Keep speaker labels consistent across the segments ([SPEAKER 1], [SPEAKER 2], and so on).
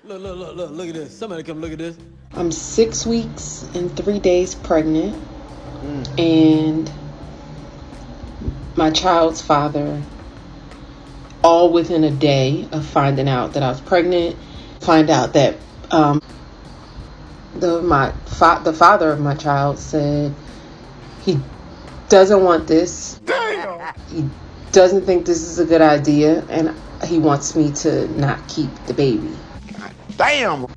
[SPEAKER 1] Look at this. Somebody come look at this.
[SPEAKER 2] I'm 6 weeks and 3 days pregnant, and my child's father, all within a day of finding out that I was pregnant, find out that the father of my child said he doesn't want this.
[SPEAKER 3] Damn!
[SPEAKER 2] He doesn't think this is a good idea, and he wants me to not keep the baby.
[SPEAKER 3] Damn!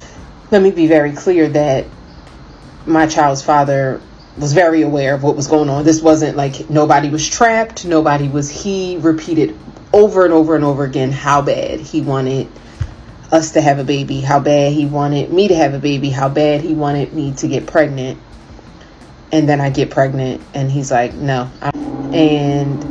[SPEAKER 2] Let me be very clear that my child's father was very aware of what was going on. This wasn't like nobody was trapped. He repeated over and over and over again how bad he wanted us to have a baby, how bad he wanted me to have a baby, how bad he wanted me to get pregnant. And then I get pregnant and he's like, no. And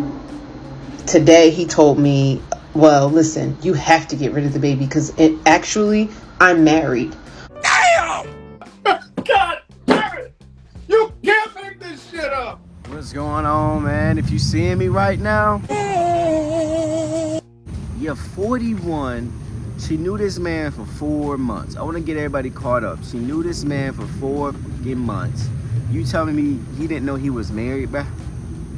[SPEAKER 2] today he told me, well, listen, you have to get rid of the baby because actually I'm married.
[SPEAKER 3] Damn! God damn it! You can't make this shit up!
[SPEAKER 4] What's going on, man? If you seeing me right now, you're 41. She knew this man for 4 months. I want to get everybody caught up. She knew this man for 4 fucking months. You telling me he didn't know he was married, bro?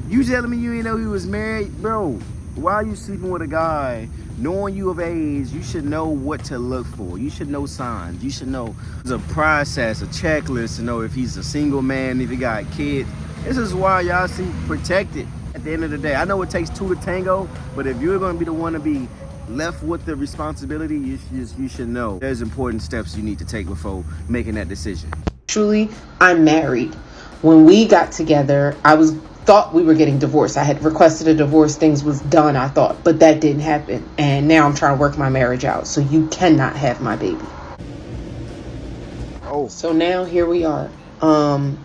[SPEAKER 4] You telling me you didn't know he was married, bro? Why are you sleeping with a guy? Knowing you of age, you should know what to look for. You should know signs. You should know there's a process, a checklist to know if he's a single man, if he got kids. This is why y'all see protected at the end of the day. I know it takes two to tango, but if you're going to be the one to be left with the responsibility, you should know there's important steps you need to take before making that decision.
[SPEAKER 2] Truly, I'm married. When we got together, thought we were getting divorced. I had requested a divorce. Things was done, I thought, but that didn't happen. And now I'm trying to work my marriage out. So you cannot have my baby.
[SPEAKER 4] Oh.
[SPEAKER 2] So now here we are. And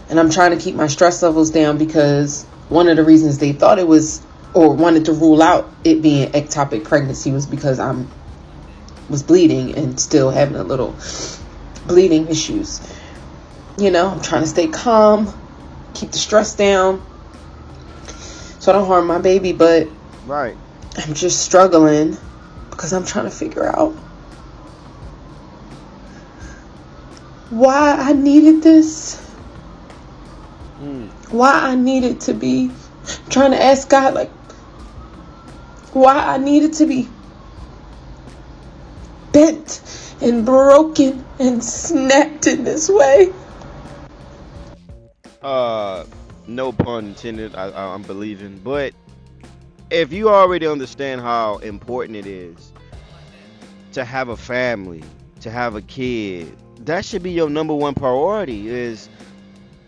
[SPEAKER 2] I'm trying to keep my stress levels down because one of the reasons they thought it was or wanted to rule out it being ectopic pregnancy was because I was bleeding and still having a little bleeding issues. You know, I'm trying to stay calm, keep the stress down so I don't harm my baby, but
[SPEAKER 4] Right.
[SPEAKER 2] I'm just struggling because I'm trying to figure out why I needed this. Why I needed to be trying to ask God, like, why I needed to be bent and broken and snapped in this way.
[SPEAKER 4] No pun intended, I'm believing. But if you already understand how important it is to have a family, to have a kid, that should be your number one priority. Is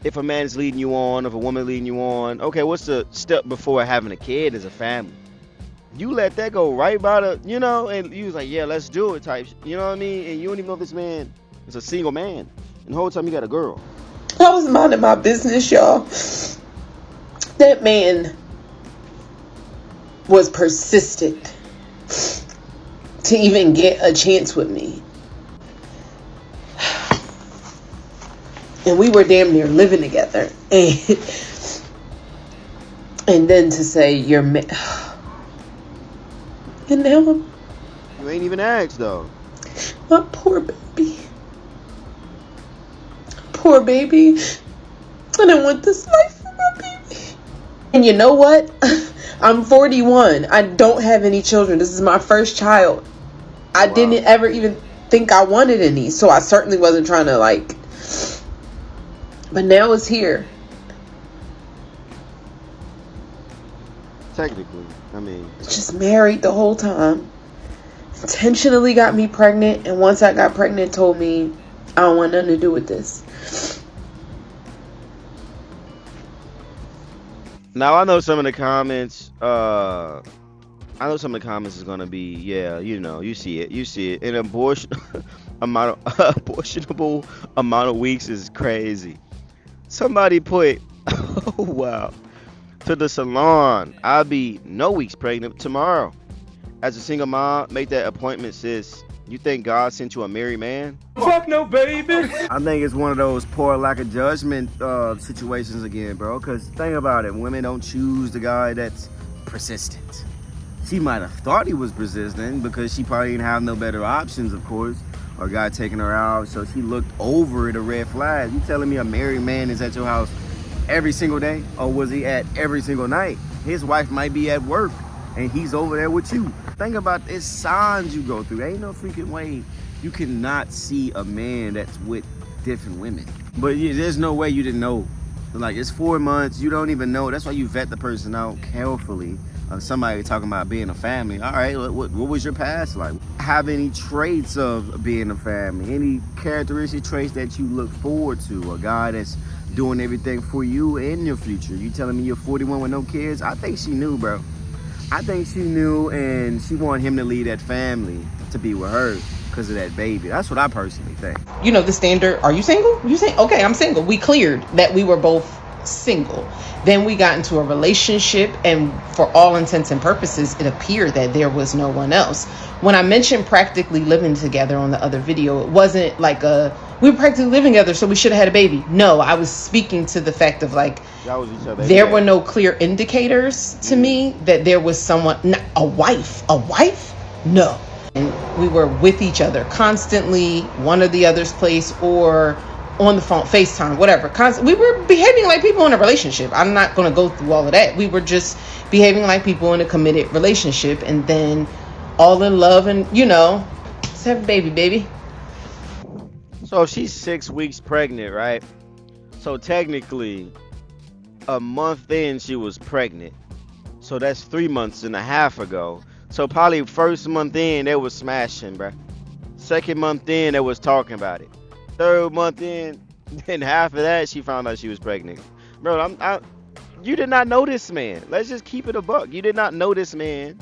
[SPEAKER 4] if a man is leading you on, if a woman leading you on, okay, what's the step before having a kid is a family. You let that go right by the, and you was like, yeah, let's do it type, you know what I mean? And you don't even know if this man is a single man. And the whole time you got a girl.
[SPEAKER 2] I was minding my business, y'all. That man was persistent to even get a chance with me. And we were damn near living together. And then to say, you're and now
[SPEAKER 4] You ain't even asked, though.
[SPEAKER 2] my poor baby. Poor baby. I didn't want this life for my baby. And you know what? I'm 41. I don't have any children. This is my first child. I didn't ever even think I wanted any. So I certainly wasn't trying to but now it's here.
[SPEAKER 4] Technically, I mean,
[SPEAKER 2] Just married the whole time. Intentionally got me pregnant. And once I got pregnant, told me I don't want nothing to do with this.
[SPEAKER 4] now I know some of the comments, is gonna be, yeah, you see it. An abortionable amount of weeks is crazy. Somebody put, oh wow, to the salon, I'll be no weeks pregnant tomorrow. As a single mom, make that appointment, sis. You think God sent you a married man?
[SPEAKER 3] Fuck no, baby!
[SPEAKER 4] I think it's one of those poor lack of judgment situations again, bro. Because think about it, women don't choose the guy that's persistent. She might have thought he was persistent because she probably didn't have no better options, of course, or a guy taking her out. So she looked over the red flag. You telling me a married man is at your house every single day, or was he at every single night? His wife might be at work and he's over there with you. Think about this signs you go through. There ain't no freaking way you cannot see a man that's with different women. But yeah, there's no way you didn't know. Like, it's 4 months, you don't even know. That's why you vet the person out carefully. Somebody talking about being a family. All right, what was your past like? Have any traits of being a family? Any characteristic traits that you look forward to? A guy that's doing everything for you in your future. You telling me you're 41 with no kids? I think she knew, bro. I think she knew, and she wanted him to leave that family to be with her because of that baby. That's what I personally think.
[SPEAKER 2] You know, the standard, are you single? You say, okay, I'm single. We cleared that we were both single. Then we got into a relationship, and for all intents and purposes, it appeared that there was no one else. When I mentioned practically living together on the other video, it wasn't like we were practically living together, so we should have had a baby. No, I was speaking to the fact of like, there were no clear indicators to me that there was someone, a wife, no. And we were with each other constantly, one or the other's place, or on the phone, FaceTime, whatever. We were behaving like people in a relationship. I'm not going to go through all of that. We were just behaving like people in a committed relationship, and then all in love, and let's have a baby.
[SPEAKER 4] So if she's 6 weeks pregnant, right? So technically, a month in, she was pregnant. So that's 3 months and a half ago. So probably first month in, they was smashing, bruh. Second month in, they was talking about it. Third month in, then half of that, she found out she was pregnant. Bro, you did not know this man. Let's just keep it a buck. You did not know this man.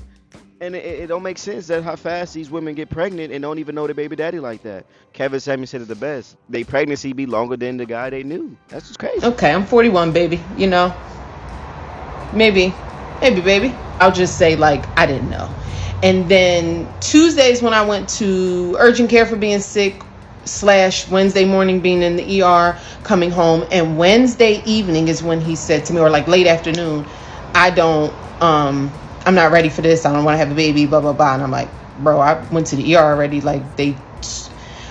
[SPEAKER 4] And it don't make sense that how fast these women get pregnant and don't even know their baby daddy like that. Kevin Samuels said it the best. They pregnancy be longer than the guy they knew. That's just crazy.
[SPEAKER 2] Okay, I'm 41, baby. Maybe, baby. I'll just say, like, I didn't know. And then Tuesdays when I went to urgent care for being sick, / Wednesday morning being in the ER, coming home, and Wednesday evening is when he said to me, or like late afternoon, I'm not ready for this. I don't want to have a baby, blah, blah, blah. And I'm like, bro, I went to the ER already. Like,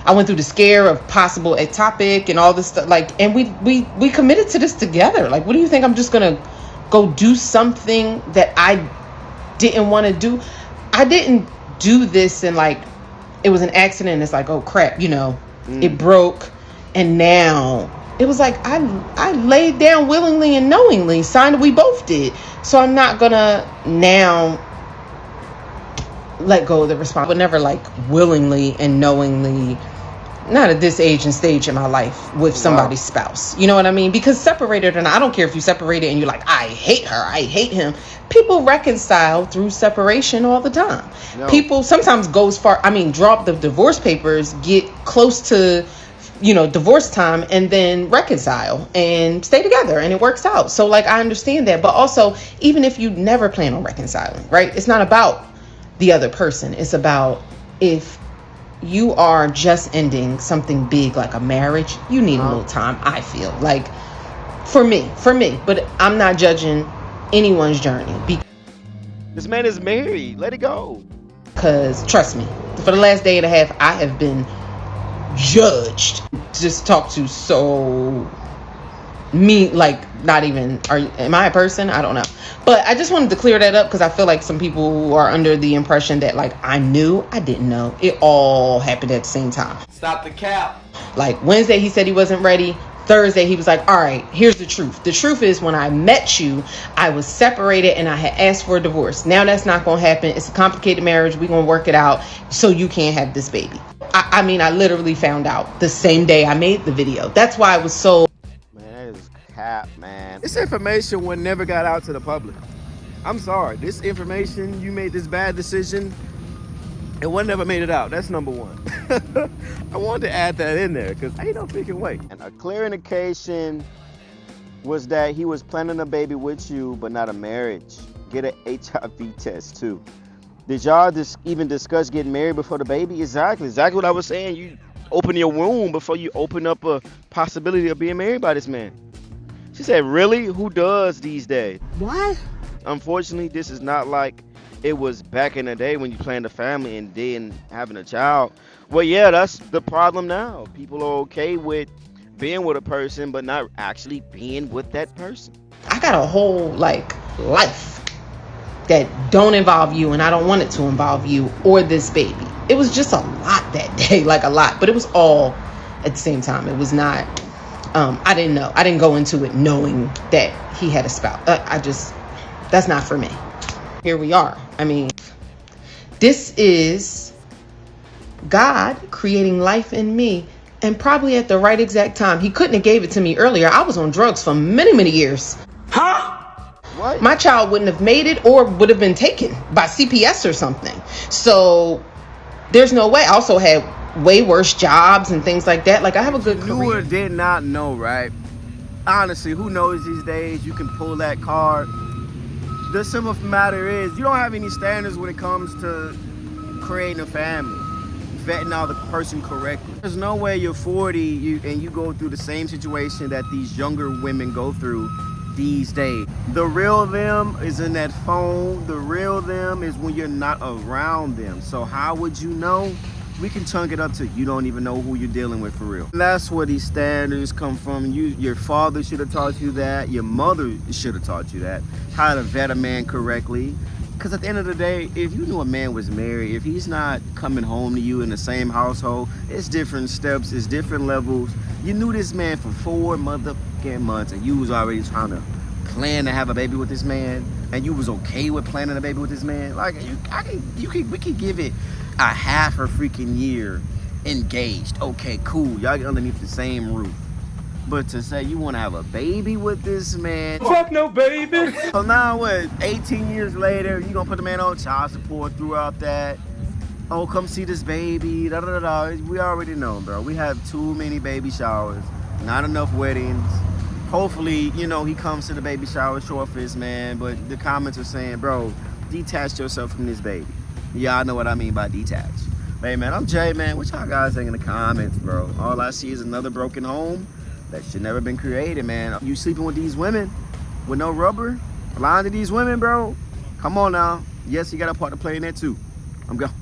[SPEAKER 2] I went through the scare of possible ectopic and all this stuff. Like, and we committed to this together. Like, what do you think? I'm just going to go do something that I didn't want to do? I didn't do this and like, it was an accident. It's like, oh crap, it broke. And now it was like, I laid down willingly and knowingly, signed, we both did. So I'm not gonna now let go of the responsibility. I would never like willingly and knowingly, not at this age and stage in my life, with somebody's spouse. You know what I mean? Because separated, and I don't care if you separated and you're like, I hate her, I hate him. People reconcile through separation all the time. No. People sometimes go as far, drop the divorce papers, get close to, divorce time, and then reconcile and stay together, and it works out. So like, I understand that. But also, even if you never plan on reconciling, right? It's not about the other person. It's about if you are just ending something big like a marriage, you need a little time, I feel. Like, for me. But I'm not judging anyone's journey.
[SPEAKER 4] This man is married. Let it go.
[SPEAKER 2] Because, trust me, for the last day and a half, I have been judged. Just talked to so mean, like, not even, am I a person? I don't know. But I just wanted to clear that up because I feel like some people are under the impression that, like, I knew. I didn't know. It all happened at the same time.
[SPEAKER 1] Stop the cap.
[SPEAKER 2] Like, Wednesday, he said he wasn't ready. Thursday, he was like, all right, here's the truth. The truth is, when I met you, I was separated and I had asked for a divorce. Now that's not going to happen. It's a complicated marriage. We're going to work it out so you can't have this baby. I literally found out the same day I made the video. That's why I was so...
[SPEAKER 4] Man, that is cap, man. This information would never got out to the public. I'm sorry. This information, you made this bad decision, it would never made it out. That's number one. I wanted to add that in there because ain't no freaking way. And a clear indication was that he was planning a baby with you, but not a marriage. Get an HIV test too. Did y'all even discuss getting married before the baby? Exactly what I was saying. You open your womb before you open up a possibility of being married by this man. She said, really? Who does these days?
[SPEAKER 2] What?
[SPEAKER 4] Unfortunately, this is not like it was back in the day when you planned a family and then having a child. Well, yeah, that's the problem now. People are okay with being with a person, but not actually being with that person.
[SPEAKER 2] I got a whole like life that don't involve you, and I don't want it to involve you or this baby. It was just a lot that day, like a lot, but it was all at the same time. It was not, I didn't know. I didn't go into it knowing that he had a spouse. That's not for me. Here we are. I mean, this is God creating life in me, and probably at the right exact time. He couldn't have gave it to me earlier. I was on drugs for many, many years.
[SPEAKER 4] What?
[SPEAKER 2] My child wouldn't have made it, or would have been taken by CPS or something. So there's no way. I also had way worse jobs and things like that. Like, I have a good
[SPEAKER 4] Knew or
[SPEAKER 2] career.
[SPEAKER 4] did not know, right? Honestly, who knows these days? You can pull that card. The simple matter is, you don't have any standards when it comes to creating a family, vetting out the person correctly. There's no way you're 40 and you go through the same situation that these younger women go through these days. The real them is in that phone. The real them is when you're not around them. So how would you know? We can chunk it up to you don't even know who you're dealing with for real. And that's where these standards come from. Your father should have taught you that. Your mother should have taught you that. How to vet a man correctly. Because at the end of the day, if you knew a man was married, if he's not coming home to you in the same household, it's different steps, it's different levels. You knew this man for 4 motherfucking months and you was already trying to plan to have a baby with this man, and you was okay with planning a baby with this man. Like, we could give it a half a freaking year engaged. Okay, cool. Y'all get underneath the same roof. But to say you want to have a baby with this man,
[SPEAKER 3] Fuck no, baby.
[SPEAKER 4] so now what? 18 years later, you gonna put the man on child support throughout that? Oh, come see this baby. Da da da da. We already know, bro. We have too many baby showers, not enough weddings. Hopefully, he comes to the baby shower, show off his man. But the comments are saying, bro, detach yourself from this baby. Y'all know what I mean by detach. Hey, man, I'm Jay, man. What y'all guys think in the comments, bro? All I see is another broken home that should never been created, man. You sleeping with these women with no rubber? Lying to these women, bro? Come on now. Yes, you got a part to play in that, too. I'm going.